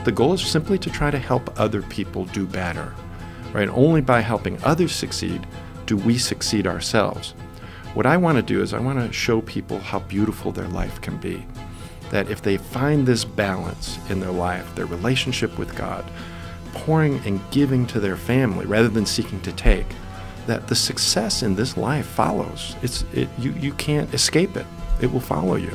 The goal is simply to try to help other people do better, right? Only by helping others succeed do we succeed ourselves. What I want to do is I want to show people how beautiful their life can be. That if they find this balance in their life, their relationship with God, pouring and giving to their family rather than seeking to take, that the success in this life follows. You can't escape it. It will follow you.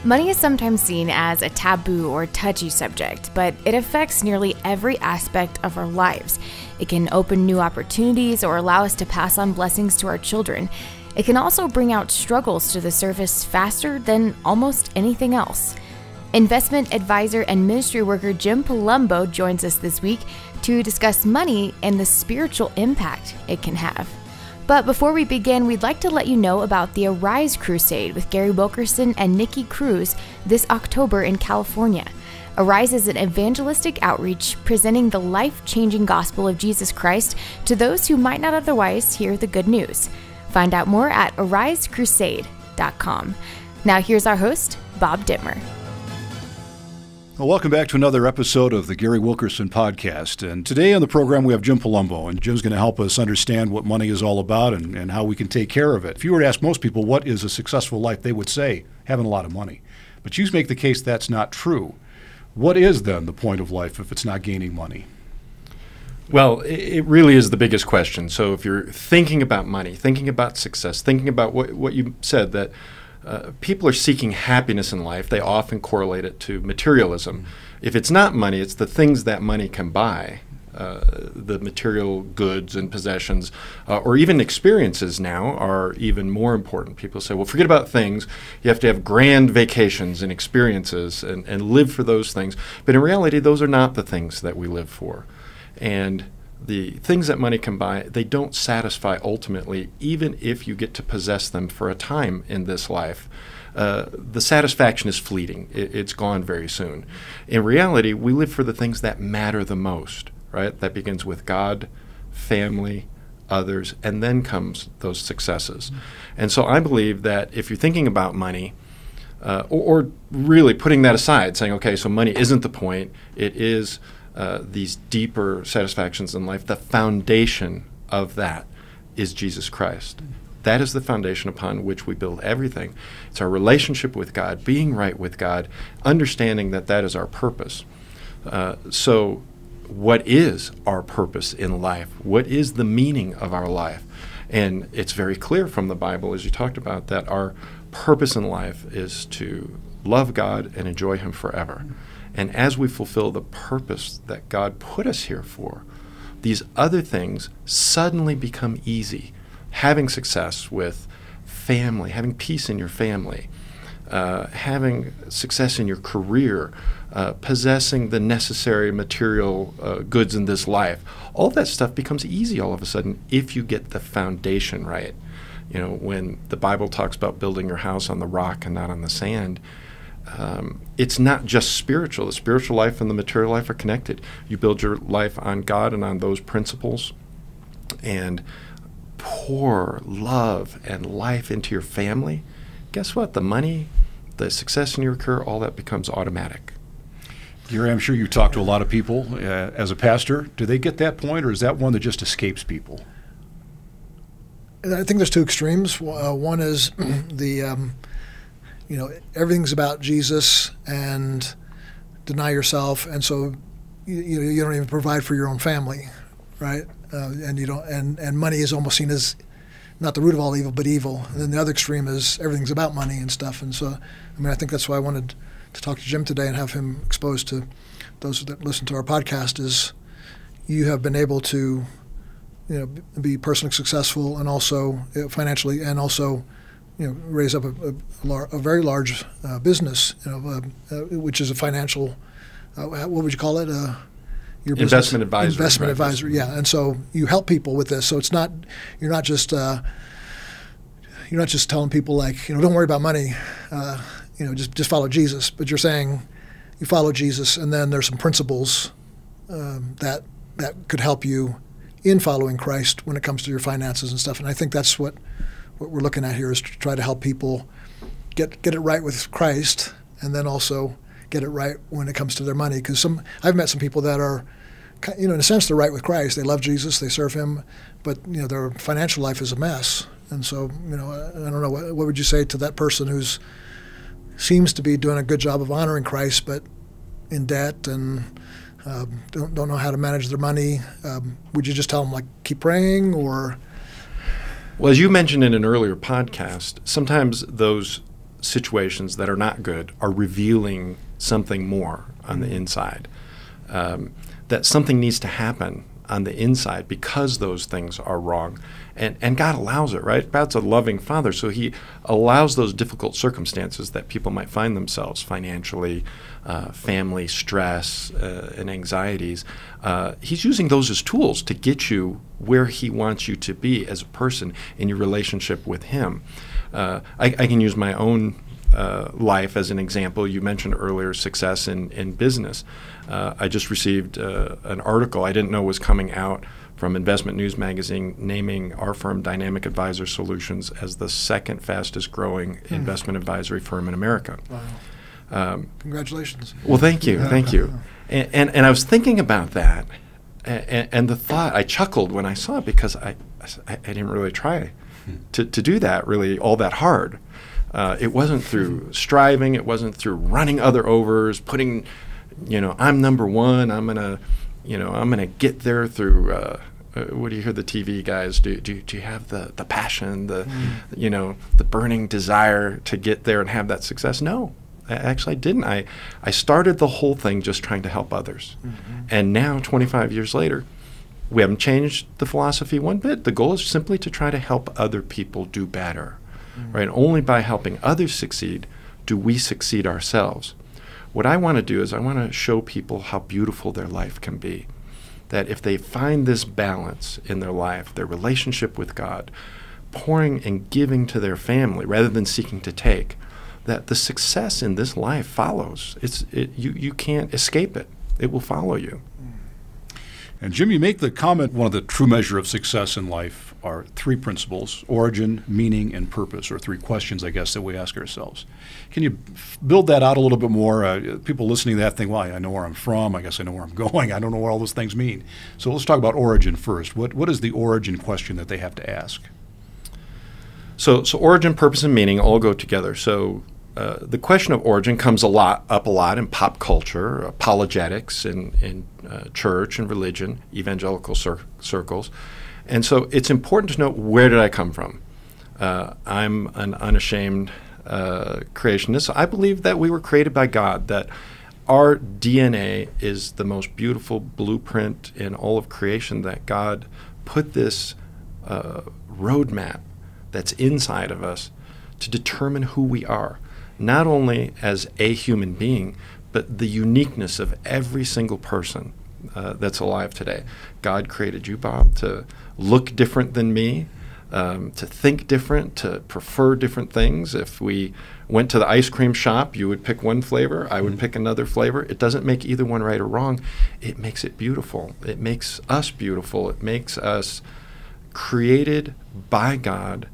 Money is sometimes seen as a taboo or touchy subject, but it affects nearly every aspect of our lives. It can open new opportunities or allow us to pass on blessings to our children. It can also bring out struggles to the surface faster than almost anything else. Investment advisor and ministry worker Jim Palumbo joins us this week to discuss money and the spiritual impact it can have. But before we begin, we'd like to let you know about the Arise Crusade with Gary Wilkerson and Nikki Cruz this October in California. Arise is an evangelistic outreach presenting the life-changing gospel of Jesus Christ to those who might not otherwise hear the good news. Find out more at arisecrusade.com. Now here's our host, Bob Dittmer. Well, welcome back to another episode of the Gary Wilkerson podcast. And today on the program we have Jim Palumbo, and Jim's going to help us understand what money is all about and how we can take care of it. If you were to ask most people what is a successful life, they would say having a lot of money. But you make the case that's not true. What is then the point of life if it's not gaining money? Well, it really is the biggest question. So if you're thinking about money, thinking about success, thinking about what you said, that people are seeking happiness in life, they often correlate it to materialism. If it's not money, it's the things that money can buy, the material goods and possessions, or even experiences now are even more important. People say, well, forget about things. You have to have grand vacations and experiences and live for those things. But in reality, those are not the things that we live for. And the things that money can buy, they don't satisfy ultimately, even if you get to possess them for a time in this life. The satisfaction is fleeting. It's gone very soon. In reality, we live for the things that matter the most, right? That begins with God, family, others, and then comes those successes. And so I believe that if you're thinking about money, or really putting that aside, saying, okay, so money isn't the point, it is these deeper satisfactions in life, the foundation of that is Jesus Christ. That is the foundation upon which we build everything. It's our relationship with God, being right with God, understanding that that is our purpose. So what is our purpose in life? What is the meaning of our life? And it's very clear from the Bible, as you talked about, that our purpose in life is to love God and enjoy Him forever. And as we fulfill the purpose that God put us here for, these other things suddenly become easy. Having success with family, having peace in your family, having success in your career, possessing the necessary material goods in this life, all that stuff becomes easy all of a sudden if you get the foundation right. You know, when the Bible talks about building your house on the rock and not on the sand, it's not just spiritual. The spiritual life and the material life are connected. You build your life on God and on those principles and pour love and life into your family. Guess what? The money, the success in your career, all that becomes automatic. Gary, I'm sure you talk to a lot of people as a pastor. Do they get that point, or is that one that just escapes people? I think there's two extremes. One is everything's about Jesus and deny yourself, and so you don't even provide for your own family, right? And you don't, and money is almost seen as not the root of all evil, but evil. And then the other extreme is everything's about money and stuff. And so, I think that's why I wanted to talk to Jim today and have him exposed to those that listen to our podcast. Is you have been able to, be personally successful and also financially, and also raise up a very large business, which is a financial, what would you call it? Your business, investment advisor. Investment advisor, yeah. And so you help people with this. So it's not, you're not just telling people like, don't worry about money, just follow Jesus. But you're saying you follow Jesus, and then there's some principles that could help you in following Christ when it comes to your finances and stuff. And I think that's what we're looking at here, is to try to help people get it right with Christ, and then also get it right when it comes to their money. Because I've met some people that are, in a sense, they're right with Christ. They love Jesus, they serve Him, but their financial life is a mess. And so, I don't know, what would you say to that person who's seems to be doing a good job of honoring Christ, but in debt and don't know how to manage their money? Would you just tell them, keep praying, or? Well, as you mentioned in an earlier podcast, sometimes those situations that are not good are revealing something more on the inside. That something needs to happen on the inside because those things are wrong. And God allows it, right? God's a loving Father, so He allows those difficult circumstances that people might find themselves financially, family stress, and anxieties. He's using those as tools to get you where He wants you to be as a person in your relationship with Him. I can use my own life as an example. You mentioned earlier success in business. I just received an article I didn't know was coming out from Investment News Magazine naming our firm Dynamic Advisor Solutions as the second fastest growing investment advisory firm in America. Wow. Congratulations. Well, thank you. Thank you. And I was thinking about that, and the thought, I chuckled when I saw it because I didn't really try to do that really all that hard. It wasn't through striving. It wasn't through running other overs, putting, I'm number one. I'm gonna get there through. What do you hear the TV guys do? Do you have the passion, the burning desire to get there and have that success? No, actually I didn't. I started the whole thing just trying to help others, and now 25 years later, we haven't changed the philosophy one bit. The goal is simply to try to help other people do better. Right? Only by helping others succeed do we succeed ourselves. What I want to do is I want to show people how beautiful their life can be. That if they find this balance in their life, their relationship with God, pouring and giving to their family rather than seeking to take, that the success in this life follows. You can't escape it. It will follow you. And Jim, you make the comment, one of the true measure of success in life are three principles: origin, meaning, and purpose, or three questions, I guess, that we ask ourselves. Can you build that out a little bit more? People listening to that think, well, I know where I'm from. I guess I know where I'm going. I don't know what all those things mean. So let's talk about origin first. What is the origin question that they have to ask? So origin, purpose, and meaning all go together. So the question of origin comes up a lot in pop culture, apologetics, in church and religion, evangelical circles. And so it's important to know, where did I come from? I'm an unashamed creationist. So I believe that we were created by God, that our DNA is the most beautiful blueprint in all of creation, that God put this roadmap that's inside of us to determine who we are, not only as a human being, but the uniqueness of every single person that's alive today. God created you, Bob, to look different than me, to think different, to prefer different things. If we went to the ice cream shop, you would pick one flavor, I would pick another flavor. It doesn't make either one right or wrong. It makes it beautiful. It makes us beautiful. It makes us created by God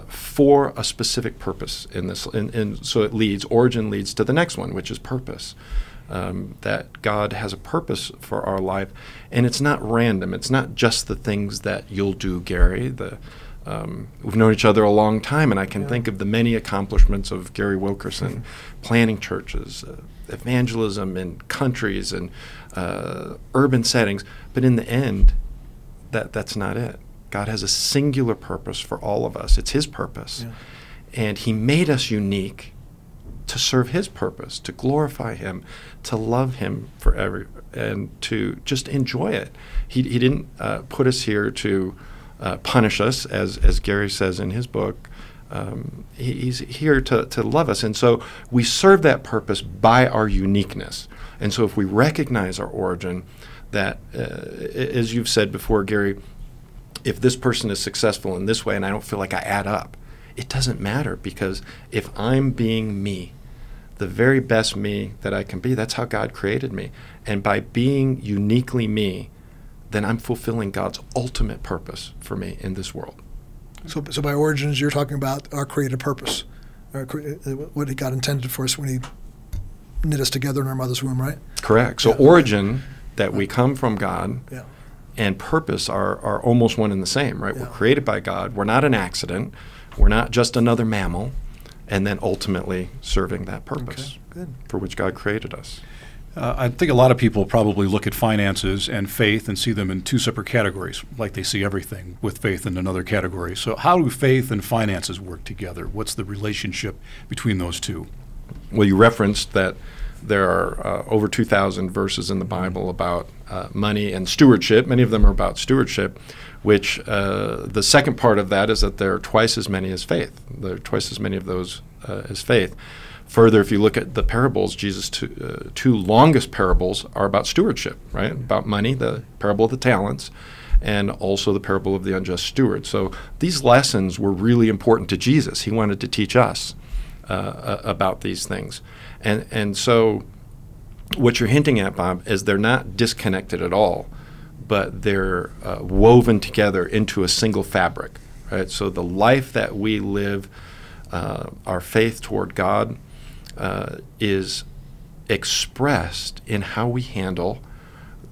for a specific purpose in this. And so origin leads to the next one, which is purpose. That God has a purpose for our life, and it's not random. It's not just the things that you'll do, Gary. We've known each other a long time, and I can think of the many accomplishments of Gary Wilkerson, planning churches, evangelism in countries and urban settings. But in the end, that's not it. God has a singular purpose for all of us. It's His purpose, and He made us unique to serve His purpose, to glorify Him, to love Him forever, and to just enjoy it. He didn't put us here to punish us, as Gary says in his book. He's here to love us. And so we serve that purpose by our uniqueness. And so if we recognize our origin, that, as you've said before, Gary, if this person is successful in this way and I don't feel like I add up, it doesn't matter, because if I'm being me, the very best me that I can be, that's how God created me. And by being uniquely me, then I'm fulfilling God's ultimate purpose for me in this world. So by origins, you're talking about our created purpose, what God intended for us when He knit us together in our mother's womb, right? Correct. So origin, that we come from God, Yeah. and purpose are almost one and the same, right? Yeah. We're created by God. We're not an accident. We're not just another mammal. And then ultimately serving that purpose Good. for which God created us. I think a lot of people probably look at finances and faith and see them in two separate categories, like they see everything with faith in another category. So how do faith and finances work together? What's the relationship between those two? Well, you referenced that there are over 2,000 verses in the Bible about money and stewardship. Many of them are about stewardship, which the second part of that is that there are twice as many as faith. There are twice as many of those as faith. Further, if you look at the parables, Jesus' two longest parables are about stewardship, right? About money, the parable of the talents, and also the parable of the unjust steward. So these lessons were really important to Jesus. He wanted to teach us about these things. And so what you're hinting at, Bob, is they're not disconnected at all, but they're woven together into a single fabric, right? So the life that we live, our faith toward God, is expressed in how we handle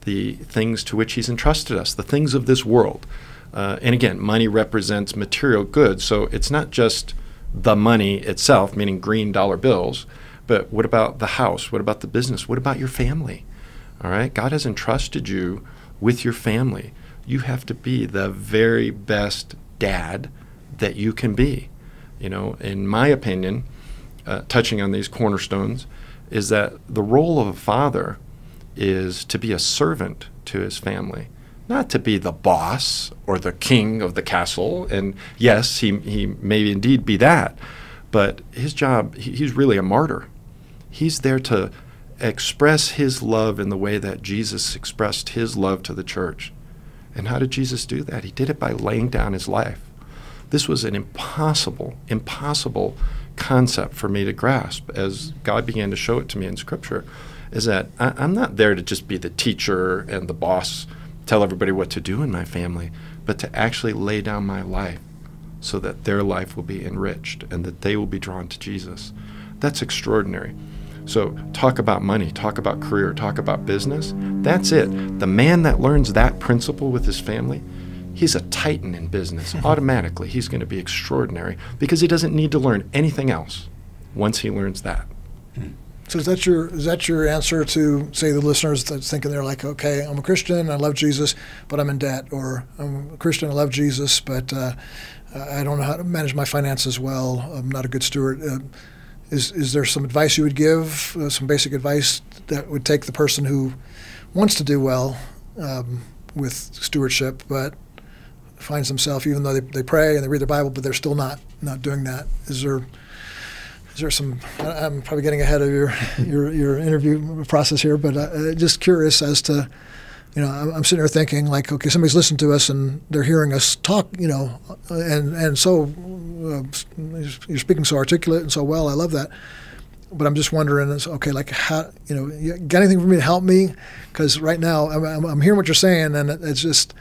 the things to which He's entrusted us, the things of this world. And again, money represents material goods, so it's not just the money itself, meaning green dollar bills, but what about the house? What about the business? What about your family? All right? God has entrusted you with your family. You have to be the very best dad that you can be. You know, in my opinion, touching on these cornerstones, is that the role of a father is to be a servant to his family, not to be the boss or the king of the castle. And yes, he may indeed be that, but his job, he's really a martyr. He's there to express his love in the way that Jesus expressed his love to the church. And how did Jesus do that? He did it by laying down his life. This was an impossible concept for me to grasp as God began to show it to me in Scripture, is that I'm not there to just be the teacher and the boss, tell everybody what to do in my family, but to actually lay down my life so that their life will be enriched and that they will be drawn to Jesus. That's extraordinary. So talk about money, talk about career, talk about business. That's it. The man that learns that principle with his family, he's a titan in business. Automatically, he's going to be extraordinary because he doesn't need to learn anything else once he learns that. So is that your answer to, say, the listeners that's thinking they're like, okay, I'm a Christian, I love Jesus, but I'm in debt, or I'm a Christian, I love Jesus, but I don't know how to manage my finances well, I'm not a good steward. Is there some advice you would give, some basic advice that would take the person who wants to do well with stewardship, but finds themselves, even though they pray and they read their Bible, but they're still not doing that? Is there some? I'm probably getting ahead of your interview process here, but just curious as to, you know, I'm sitting here thinking like, okay, somebody's listening to us and they're hearing us talk, you know, and so you're speaking so articulate and so well. I love that. But I'm just wondering, okay, like how, you know, you got anything for me to help me? Because right now I'm hearing what you're saying, and it's just,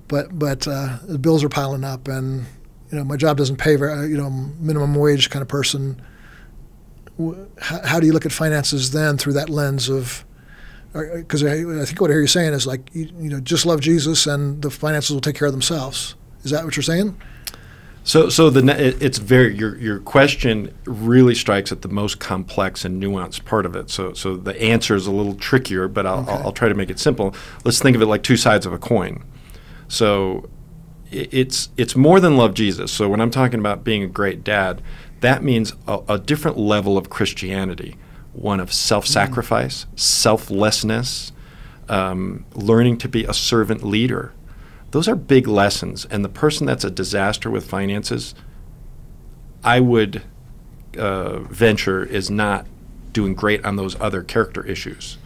but the bills are piling up, and you know, my job doesn't pay very, you know, minimum wage kind of person. How do you look at finances then through that lens of? Because I think what I hear you saying is like, you know, just love Jesus and the finances will take care of themselves. Is that what you're saying? So it's very, your question really strikes at the most complex and nuanced part of it. So the answer is a little trickier, but I'll try to make it simple. Let's think of it like two sides of a coin. So it's more than love Jesus. So when I'm talking about being a great dad, that means a different level of Christianity, one of self-sacrifice, selflessness, learning to be a servant leader. Those are big lessons. And the person that's a disaster with finances, I would venture, is not doing great on those other character issues.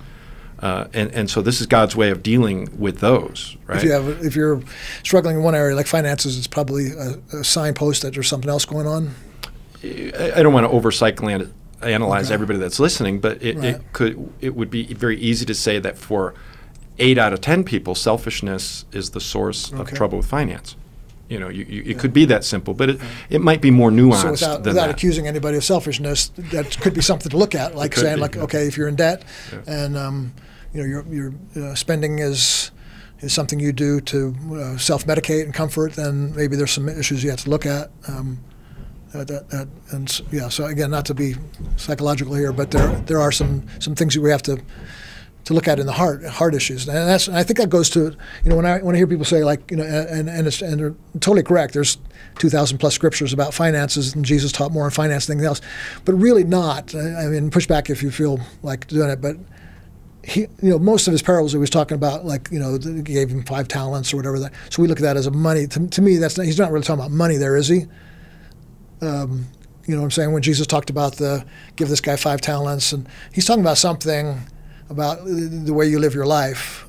And so this is God's way of dealing with those, right? If you're struggling in one area like finances, it's probably a signpost that there's something else going on. I don't want to overanalyze everybody that's listening, but it would be very easy to say that for 8 out of 10 people, selfishness is the source of trouble with finance. It could be that simple, but it might be more nuanced so than without that. accusing anybody of selfishness, that could be something to look at, like saying, like, okay, if you're in debt, and your spending is something you do to self-medicate and comfort, then maybe there's some issues you have to look at. So again, not to be psychological here, but there are some things that we have to look at in the heart issues, and I think that goes to when I hear people say, like, and they're totally correct. There's 2,000 plus scriptures about finances, and Jesus taught more on finance than anything else, but really not. I mean, push back if you feel like doing it, but he, most of his parables he was talking about, like, he gave him 5 talents or whatever. So we look at that as a money. To me, he's not really talking about money there, is he? You know what I'm saying? When Jesus talked about give this guy 5 talents, and he's talking about something about the way you live your life.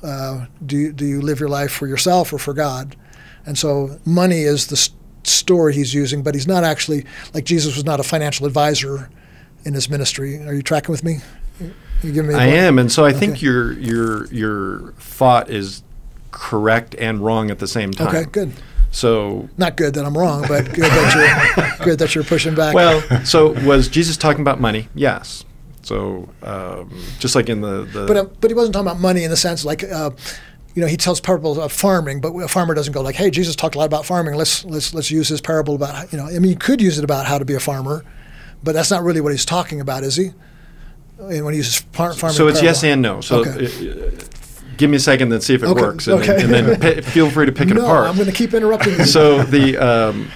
Do you live your life for yourself or for God? And so money is the story he's using, but he's not actually, like, Jesus was not a financial advisor in his ministry. Are you tracking with me? You give me I am, and so I think your thought is correct and wrong at the same time. Okay, good. So not good that I'm wrong, but good that you're pushing back. Well, so was Jesus talking about money? Yes. So just like in the but he wasn't talking about money in the sense, like, he tells parables of farming, but a farmer doesn't go like, hey, Jesus talked a lot about farming. Let's use his parable about, I mean, you could use it about how to be a farmer, but that's not really what he's talking about, is he? When he uses farming. So it's parable. yes and no. So give me a second and see if it works, and then feel free to pick it apart. No, I'm going to keep interrupting you. So the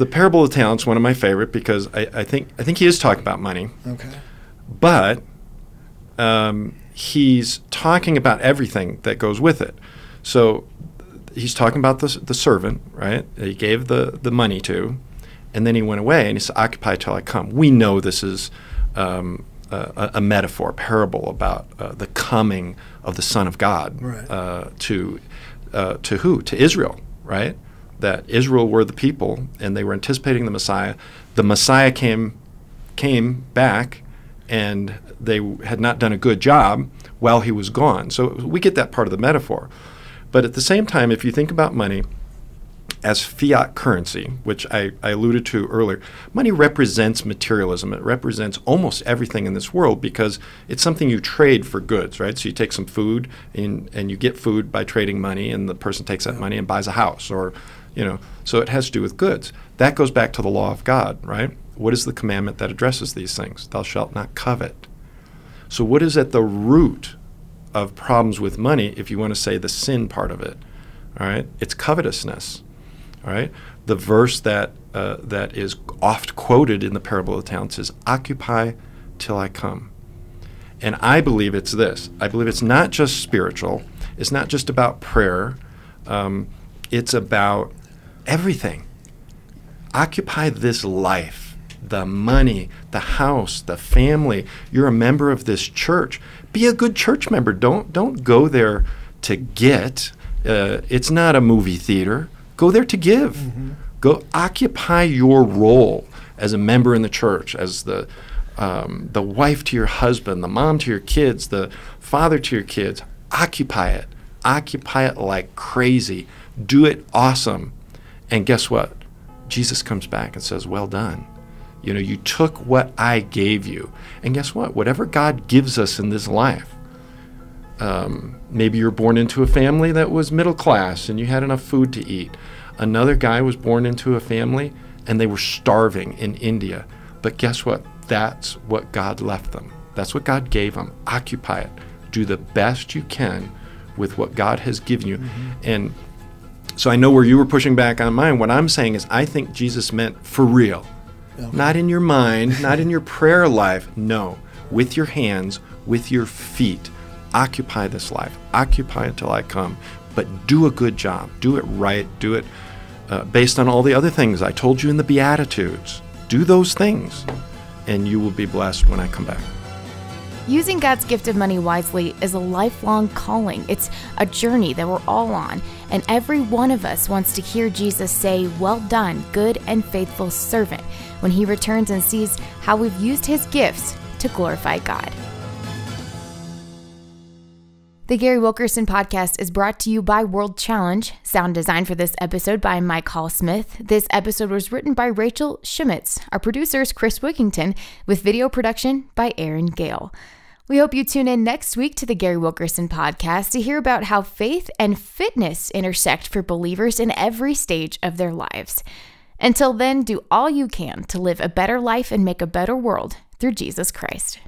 parable of the talents, one of my favorite, because I think he is talking about money. Okay. But he's talking about everything that goes with it. So he's talking about the servant, right, that he gave the money to, and then he went away, and he said, occupy till I come. We know this is a metaphor, a parable about the coming of the Son of God, right. To who? To Israel, right? That Israel were the people, and they were anticipating the Messiah. The Messiah came back, and they had not done a good job while he was gone. So we get that part of the metaphor. But at the same time, if you think about money as fiat currency, which I alluded to earlier, money represents materialism. It represents almost everything in this world because it's something you trade for goods, right? So you take some food and you get food by trading money, and the person takes that money and buys a house, or, so it has to do with goods. That goes back to the law of God, right? What is the commandment that addresses these things? Thou shalt not covet. So what is at the root of problems with money, if you want to say the sin part of it, all right? It's covetousness. All right, the verse that is oft quoted in the parable of the talents is "Occupy till I come," and I believe it's this. I believe it's not just spiritual. It's not just about prayer. It's about everything. Occupy this life, the money, the house, the family. You're a member of this church. Be a good church member. Don't go there to get. It's not a movie theater. Go there to give. Mm-hmm. Go occupy your role as a member in the church, as the wife to your husband, the mom to your kids, the father to your kids. Occupy it. Occupy it like crazy. Do it awesome. And guess what? Jesus comes back and says, well done. You took what I gave you. And guess what? Whatever God gives us in this life, maybe you're born into a family that was middle class and you had enough food to eat. Another guy was born into a family and they were starving in India. But guess what? That's what God left them. That's what God gave them. Occupy it. Do the best you can with what God has given you. Mm-hmm. And so I know where you were pushing back on mine. What I'm saying is I think Jesus meant for real. Okay. Not in your mind, not in your prayer life. No, with your hands, with your feet. Occupy this life. Occupy until I come. But do a good job. Do it right. Do it based on all the other things I told you in the Beatitudes. Do those things, and you will be blessed when I come back. Using God's gift of money wisely is a lifelong calling. It's a journey that we're all on, and every one of us wants to hear Jesus say, well done, good and faithful servant, when he returns and sees how we've used his gifts to glorify God. The Gary Wilkerson podcast is brought to you by World Challenge. Sound design for this episode by Mike Hall-Smith. This episode was written by Rachel Schmitz. Our producer is Chris Wickington, with video production by Aaron Gale. We hope you tune in next week to the Gary Wilkerson podcast to hear about how faith and fitness intersect for believers in every stage of their lives. Until then, do all you can to live a better life and make a better world through Jesus Christ.